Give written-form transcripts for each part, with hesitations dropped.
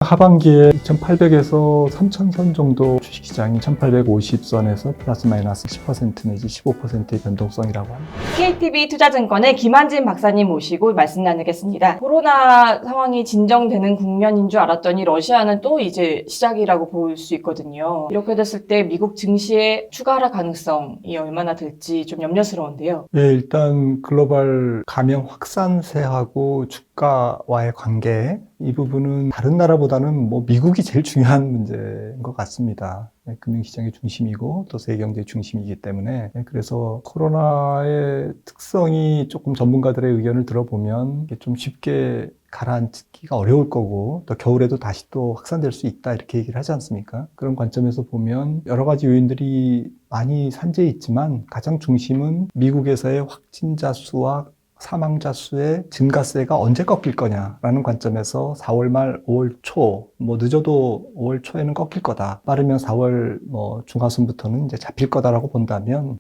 하반기에 2800에서 3000선 정도 주식시장이 1850선에서 플러스 마이너스 10% 내지 15%의 변동성이라고 합니다. KTB 투자증권의 김한진 박사님 모시고 말씀 나누겠습니다. 코로나 상황이 진정되는 국면인 줄 알았더니 러시아는 또 이제 시작이라고 볼 수 있거든요. 이렇게 됐을 때 미국 증시의 추가 하락 가능성이 얼마나 될지 좀 염려스러운데요. 예, 일단 글로벌 감염 확산세하고 주가와의 관계, 이 부분은 다른 나라보다는 미국이 제일 중요한 문제인 것 같습니다. 금융시장의 중심이고 또 세계경제의 중심이기 때문에, 그래서 코로나의 특성이 조금 전문가들의 의견을 들어보면 이게 좀 쉽게 가라앉기가 어려울 거고 또 겨울에도 다시 또 확산될 수 있다 이렇게 얘기를 하지 않습니까? 그런 관점에서 보면 여러 가지 요인들이 많이 산재해 있지만 가장 중심은 미국에서의 확진자 수와 사망자 수의 증가세가 언제 꺾일 거냐라는 관점에서 4월 말 5월 초, 늦어도 5월 초에는 꺾일 거다. 빠르면 4월 중하순부터는 이제 잡힐 거다라고 본다면,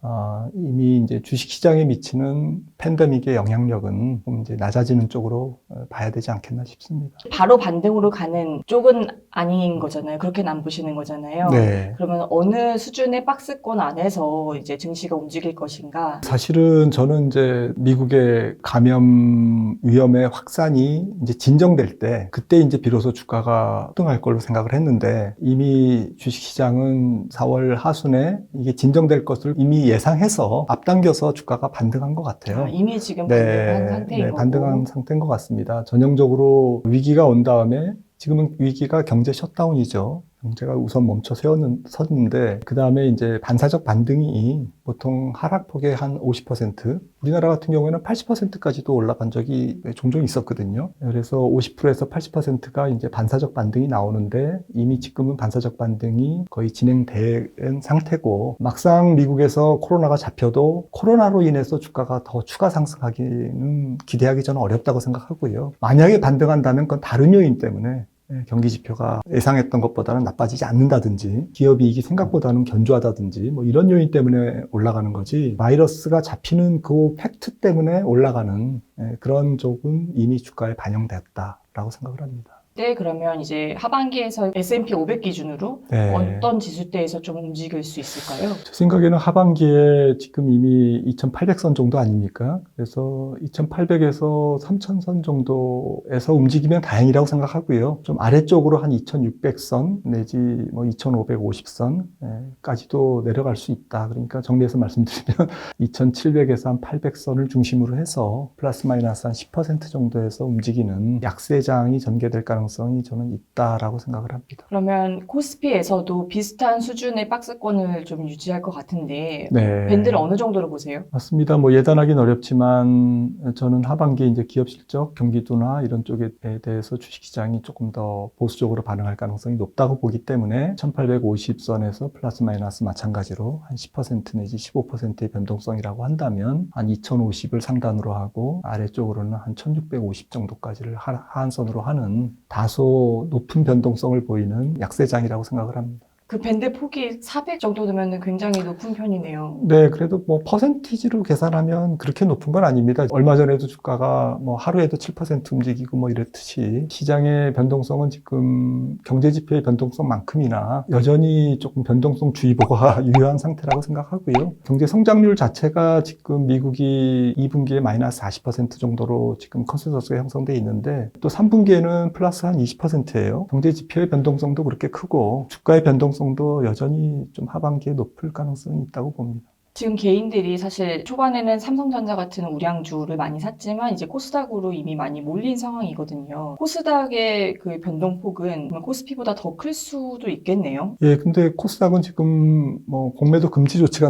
이미 이제 주식시장에 미치는 팬데믹의 영향력은 이제 낮아지는 쪽으로 봐야 되지 않겠나 싶습니다. 바로 반등으로 가는 쪽은 아닌 거잖아요. 그렇게는 안 보시는 거잖아요. 네. 그러면 어느 수준의 박스권 안에서 이제 증시가 움직일 것인가? 사실은 저는 이제 미국의 감염 위험의 확산이 이제 진정될 때, 그때 이제 비로소 주가가 급등할 걸로 생각을 했는데, 이미 주식시장은 4월 하순에 이게 진정될 것을 이미 예상해서 앞당겨서 주가가 반등한 것 같아요. 이미 지금 반등한 상태인 거고. 반등한 상태인 것 같습니다. 전형적으로 위기가 온 다음에, 지금은 위기가 경제 셧다운이죠. 경제가 우선 멈춰 섰는데, 그 다음에 이제 반사적 반등이 보통 하락폭의 한 50%, 우리나라 같은 경우에는 80%까지도 올라간 적이 종종 있었거든요. 그래서 50%에서 80%가 이제 반사적 반등이 나오는데, 이미 지금은 반사적 반등이 거의 진행된 상태고, 막상 미국에서 코로나가 잡혀도 코로나로 인해서 주가가 더 추가 상승하기는 기대하기 저는 어렵다고 생각하고요. 만약에 반등한다면 그건 다른 요인 때문에 경기 지표가 예상했던 것보다는 나빠지지 않는다든지, 기업 이익이 생각보다는 견조하다든지, 이런 요인 때문에 올라가는 거지, 바이러스가 잡히는 그 팩트 때문에 올라가는 그런 쪽은 이미 주가에 반영됐다라고 생각을 합니다. 네, 그러면 이제 하반기에서 S&P 500 기준으로 어떤 지수대에서 좀 움직일 수 있을까요? 제 생각에는 하반기에 지금 이미 2800선 정도 아닙니까? 그래서 2800에서 3000선 정도에서 움직이면 다행이라고 생각하고요. 좀 아래쪽으로 한 2600선 내지 2550선까지도 내려갈 수 있다. 그러니까 정리해서 말씀드리면 2700에서 한 800선을 중심으로 해서 플러스 마이너스 한 10% 정도에서 움직이는 약세장이 전개될 가능성이 저는 있다라고 생각을 합니다. 그러면 코스피에서도 비슷한 수준의 박스권을 좀 유지할 것 같은데, 네. 밴드를 어느 정도로 보세요? 맞습니다. 예단하기는 어렵지만 저는 하반기에 이제 기업 실적, 경기도나 이런 쪽에 대해서 주식시장이 조금 더 보수적으로 반응할 가능성이 높다고 보기 때문에 1850선에서 플러스 마이너스 마찬가지로 한 10% 내지 15%의 변동성이라고 한다면 한 2050을 상단으로 하고 아래쪽으로는 한 1650 정도까지를 하한선으로 하는 다소 높은 변동성을 보이는 약세장이라고 생각을 합니다. 그 밴드 폭이 400 정도 되면 굉장히 높은 편이네요. 네, 그래도 퍼센티지로 계산하면 그렇게 높은 건 아닙니다. 얼마 전에도 주가가 하루에도 7% 움직이고 이랬듯이 시장의 변동성은 지금 경제지표의 변동성만큼이나 여전히 조금 변동성 주의보가 유효한 상태라고 생각하고요. 경제 성장률 자체가 지금 미국이 2분기에 마이너스 40% 정도로 지금 컨센서스가 형성돼 있는데 또 3분기에는 플러스 한 20%예요. 경제지표의 변동성도 그렇게 크고 주가의 변동성도 여전히 좀 하반기에 높을 가능성이 있다고 봅니다. 지금 개인들이 사실 초반에는 삼성전자 같은 우량주를 많이 샀지만 이제 코스닥으로 이미 많이 몰린 상황이거든요. 코스닥의 그 변동폭은 코스피보다 더 클 수도 있겠네요. 예, 근데 코스닥은 지금 공매도 금지 조치가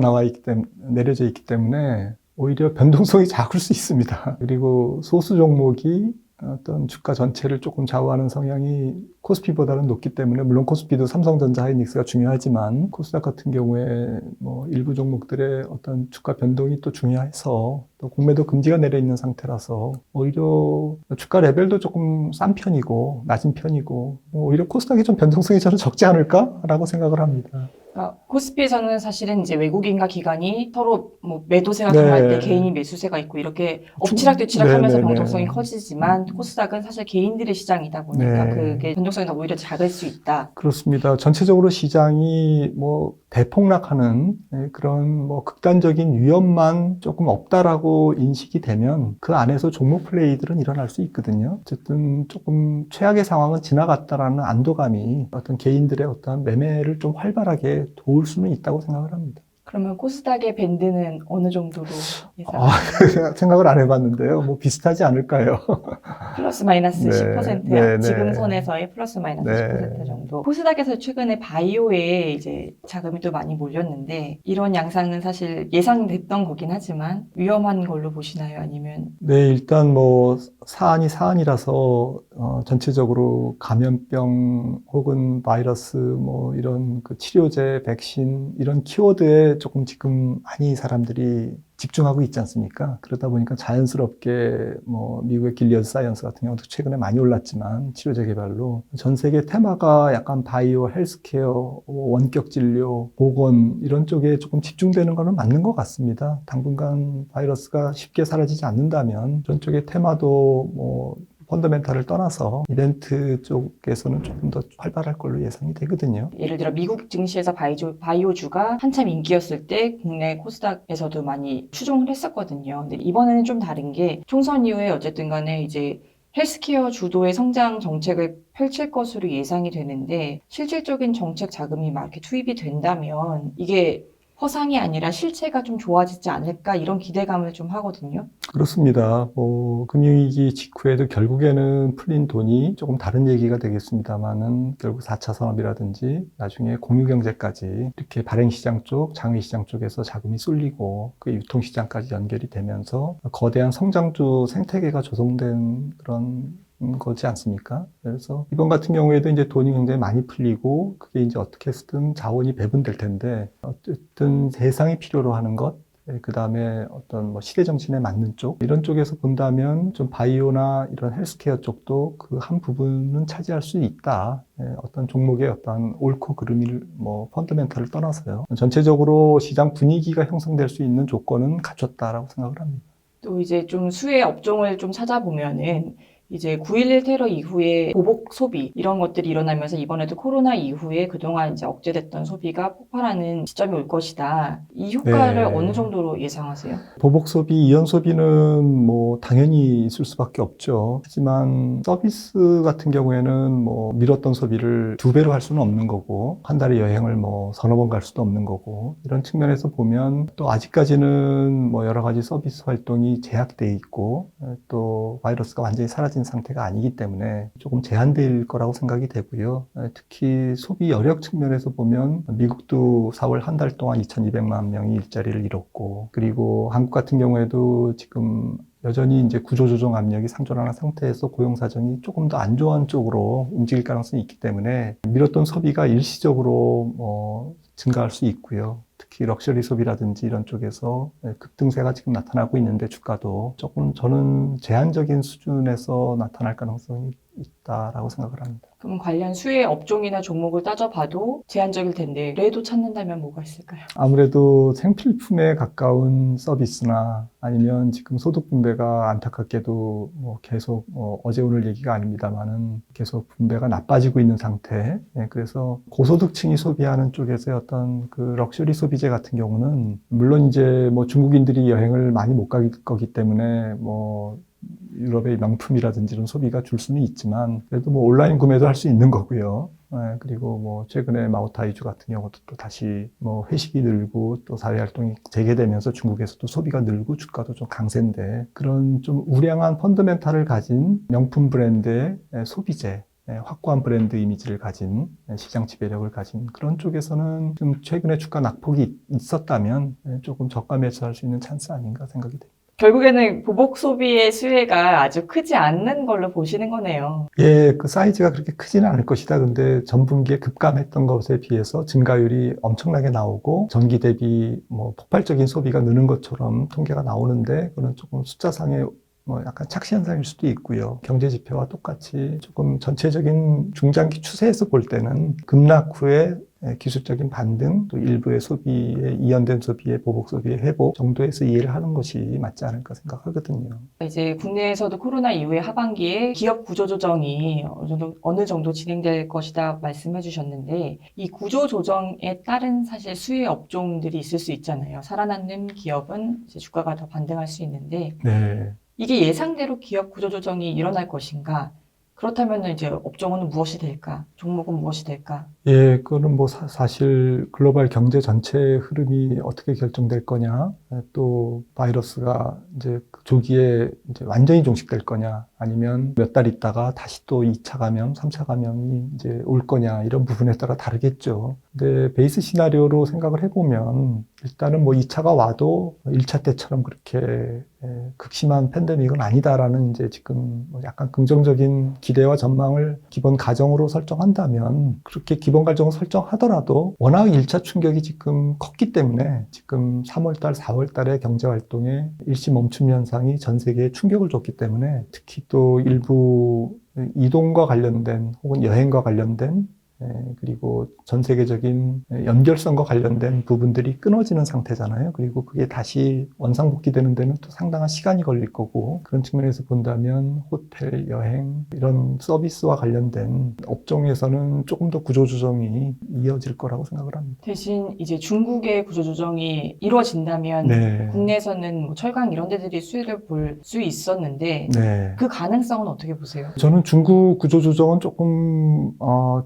내려져 있기 때문에 오히려 변동성이 작을 수 있습니다. 그리고 소수 종목이 어떤 주가 전체를 조금 좌우하는 성향이 코스피보다는 높기 때문에, 물론 코스피도 삼성전자 하이닉스가 중요하지만 코스닥 같은 경우에 일부 종목들의 어떤 주가 변동이 또 중요해서 또 공매도 금지가 내려 있는 상태라서 오히려 주가 레벨도 조금 싼 편이고 낮은 편이고 오히려 코스닥이 좀 변동성이 저는 적지 않을까라고 생각을 합니다. 코스피에서는 사실은 이제 외국인과 기관이 서로 뭐 매도세가 네. 강할 때 개인이 매수세가 있고 이렇게 엎치락뒤치락 하면서 네네네. 변동성이 커지지만 코스닥은 사실 개인들의 시장이다 보니까 네. 그게 변동성이 더 오히려 작을 수 있다. 그렇습니다. 전체적으로 시장이 뭐 대폭락하는 그런 뭐 극단적인 위험만 조금 없다라고 인식이 되면 그 안에서 종목 플레이들은 일어날 수 있거든요. 어쨌든 조금 최악의 상황은 지나갔다라는 안도감이 어떤 개인들의 어떤 매매를 좀 활발하게 도울 수는 있다고 생각을 합니다. 그러면 코스닥의 밴드는 어느 정도로 예상하세요? 생각을 안 해봤는데요. 뭐 비슷하지 않을까요? 플러스 마이너스 네, 10%야. 네, 지금 네. 선에서의 플러스 마이너스 네. 10% 정도. 코스닥에서 최근에 바이오에 이제 자금이 또 많이 몰렸는데 이런 양상은 사실 예상됐던 거긴 하지만 위험한 걸로 보시나요? 아니면 네, 일단 뭐 사안이 사안이라서 전체적으로 감염병 혹은 바이러스 뭐 이런 그 치료제, 백신 이런 키워드에 조금 지금 많이 사람들이 집중하고 있지 않습니까? 그러다 보니까 자연스럽게 뭐 미국의 길리어드 사이언스 같은 경우도 최근에 많이 올랐지만 치료제 개발로 전 세계 테마가 약간 바이오, 헬스케어, 원격 진료, 보건 이런 쪽에 조금 집중되는 거는 맞는 것 같습니다. 당분간 바이러스가 쉽게 사라지지 않는다면 그런 쪽의 테마도 뭐 펀더멘탈을 떠나서 이벤트 쪽에서는 조금 더 활발할 걸로 예상이 되거든요. 예를 들어 미국 증시에서 바이오주가 한참 인기였을 때 국내 코스닥에서도 많이 추종을 했었거든요. 근데 이번에는 좀 다른 게 총선 이후에 어쨌든 간에 이제 헬스케어 주도의 성장 정책을 펼칠 것으로 예상이 되는데 실질적인 정책 자금이 막 이렇게 투입이 된다면 이게 허상이 아니라 실체가 좀 좋아지지 않을까 이런 기대감을 좀 하거든요. 그렇습니다. 뭐 금융위기 직후에도 결국에는 풀린 돈이 조금 다른 얘기가 되겠습니다만은 결국 4차 산업이라든지 나중에 공유경제까지 이렇게 발행시장 쪽, 장외시장 쪽에서 자금이 쏠리고 그 유통시장까지 연결이 되면서 거대한 성장주 생태계가 조성된 그런 거지 않습니까? 그래서 이번 같은 경우에도 이제 돈이 굉장히 많이 풀리고 그게 이제 어떻게 해서든 자원이 배분될 텐데 어쨌든 세상이 필요로 하는 것 그 다음에 어떤 뭐 시대 정신에 맞는 쪽, 이런 쪽에서 본다면 좀 바이오나 이런 헬스케어 쪽도 그 한 부분은 차지할 수 있다. 어떤 종목의 어떤 옳고 그름을 뭐 펀더멘탈을 떠나서요. 전체적으로 시장 분위기가 형성될 수 있는 조건은 갖췄다라고 생각을 합니다. 또 이제 좀 수혜 업종을 좀 찾아보면은 이제 9.11 테러 이후에 보복 소비 이런 것들이 일어나면서 이번에도 코로나 이후에 그동안 이제 억제됐던 소비가 폭발하는 시점이 올 것이다. 이 효과를 네. 어느 정도로 예상하세요? 보복 소비, 이연 소비는 뭐 당연히 있을 수밖에 없죠. 하지만 서비스 같은 경우에는 뭐 미뤘던 소비를 2배로 할 수는 없는 거고, 한 달에 여행을 뭐 서너 번 갈 수도 없는 거고, 이런 측면에서 보면 또 아직까지는 뭐 여러 가지 서비스 활동이 제약돼 있고, 또 바이러스가 완전히 사라진 상태가 아니기 때문에 조금 제한될 거라고 생각이 되고요. 특히 소비 여력 측면에서 보면 미국도 4월 한 달 동안 2,200만 명이 일자리를 잃었고, 그리고 한국 같은 경우에도 지금 여전히 이제 구조조정 압력이 상존하는 상태에서 고용 사정이 조금 더 안 좋은 쪽으로 움직일 가능성이 있기 때문에 미뤘던 소비가 일시적으로 증가할 수 있고요. 특히 럭셔리 소비라든지 이런 쪽에서 급등세가 지금 나타나고 있는데 주가도 조금 저는 제한적인 수준에서 나타날 가능성이 있다라고 생각을 합니다. 그럼 관련 수혜 업종이나 종목을 따져봐도 제한적일 텐데 그래도 찾는다면 뭐가 있을까요? 아무래도 생필품에 가까운 서비스나 아니면 지금 소득 분배가 안타깝게도 뭐 계속 어제 오늘 얘기가 아닙니다만은 계속 분배가 나빠지고 있는 상태. 그래서 고소득층이 소비하는 쪽에서의 어떤 그 럭셔리 소비재 같은 경우는 물론 이제 뭐 중국인들이 여행을 많이 못 갈 거기 때문에 뭐 유럽의 명품이라든지 이런 소비가 줄 수는 있지만 그래도 뭐 온라인 구매도 할 수 있는 거고요. 그리고 뭐 최근에 마오타이주 같은 경우도 또 다시 뭐 회식이 늘고 또 사회 활동이 재개되면서 중국에서도 소비가 늘고 주가도 좀 강세인데 그런 좀 우량한 펀더멘탈을 가진 명품 브랜드의 소비재 확고한 브랜드 이미지를 가진 시장 지배력을 가진 그런 쪽에서는 좀 최근에 주가 낙폭이 있었다면 조금 저가 매수할 수 있는 찬스 아닌가 생각이 됩니다. 결국에는 보복 소비의 수혜가 아주 크지 않는 걸로 보시는 거네요. 예, 그 사이즈가 그렇게 크지는 않을 것이다. 근데 전분기에 급감했던 것에 비해서 증가율이 엄청나게 나오고 전기 대비 뭐 폭발적인 소비가 느는 것처럼 통계가 나오는데 그건 조금 숫자상의 뭐 약간 착시 현상일 수도 있고요. 경제 지표와 똑같이 조금 전체적인 중장기 추세에서 볼 때는 급락 후에 기술적인 반등, 또 일부의 소비의 이연된 소비의 보복 소비의 회복 정도에서 이해를 하는 것이 맞지 않을까 생각하거든요. 이제 국내에서도 코로나 이후에 하반기에 기업 구조 조정이 어느 정도 진행될 것이다 말씀해 주셨는데, 이 구조 조정에 따른 사실 수혜 업종들이 있을 수 있잖아요. 살아남는 기업은 이제 주가가 더 반등할 수 있는데, 네. 이게 예상대로 기업 구조 조정이 일어날 것인가? 그렇다면 이제 업종은 무엇이 될까? 종목은 무엇이 될까? 예, 그거는 뭐 사실 글로벌 경제 전체의 흐름이 어떻게 결정될 거냐, 또 바이러스가 이제 조기에 이제 완전히 종식될 거냐, 아니면 몇 달 있다가 다시 또 2차 감염, 3차 감염이 이제 올 거냐, 이런 부분에 따라 다르겠죠. 근데 베이스 시나리오로 생각을 해보면 일단은 뭐 2차가 와도 1차 때처럼 그렇게 극심한 팬데믹은 아니다라는 이제 지금 뭐 약간 긍정적인 기대와 전망을 기본 가정으로 설정한다면, 그렇게 기본 가정을 설정하더라도 워낙 1차 충격이 지금 컸기 때문에 지금 3월달, 4월달에 경제활동에 일시 멈춤 현상이 전 세계에 충격을 줬기 때문에, 특히 또 일부 이동과 관련된 혹은 여행과 관련된 그리고 전 세계적인 연결성과 관련된 부분들이 끊어지는 상태잖아요. 그리고 그게 다시 원상복귀되는 데는 또 상당한 시간이 걸릴 거고, 그런 측면에서 본다면 호텔, 여행 이런 서비스와 관련된 업종에서는 조금 더 구조조정이 이어질 거라고 생각을 합니다. 대신 이제 중국의 구조 조정이 이루어진다면 네. 국내에서는 뭐 철강 이런 데들이 수혜를 볼 수 있었는데 네. 그 가능성은 어떻게 보세요? 저는 중국 구조조정은 조금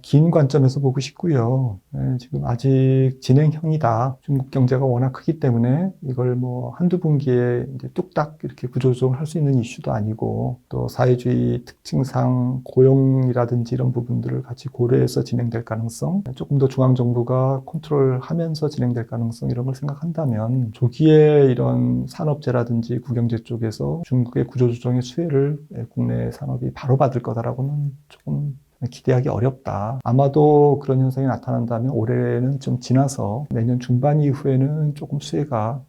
긴 관점에서 보고 싶고요. 지금 아직 진행형이다. 중국 경제가 워낙 크기 때문에 이걸 뭐 한두 분기에 이제 뚝딱 이렇게 구조조정을 할 수 있는 이슈도 아니고, 또 사회주의 특징상 고용이라든지 이런 부분들을 같이 고려해서 진행될 가능성, 조금 더 중앙정부가 컨트롤하면서 진행될 가능성, 이런 걸 생각한다면 조기에 이런 산업재라든지 구경제 쪽에서 중국의 구조조정의 수혜를 국내 산업이 바로 받을 거다라고는 조금 기대하기 어렵다. 아마도 그런 현상이 나타난다면 올해는 좀 지나서 내년 중반 이후에는 조금 수혜가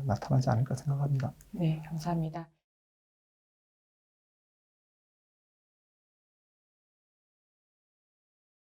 나타나지 않을까 생각합니다. 네, 감사합니다.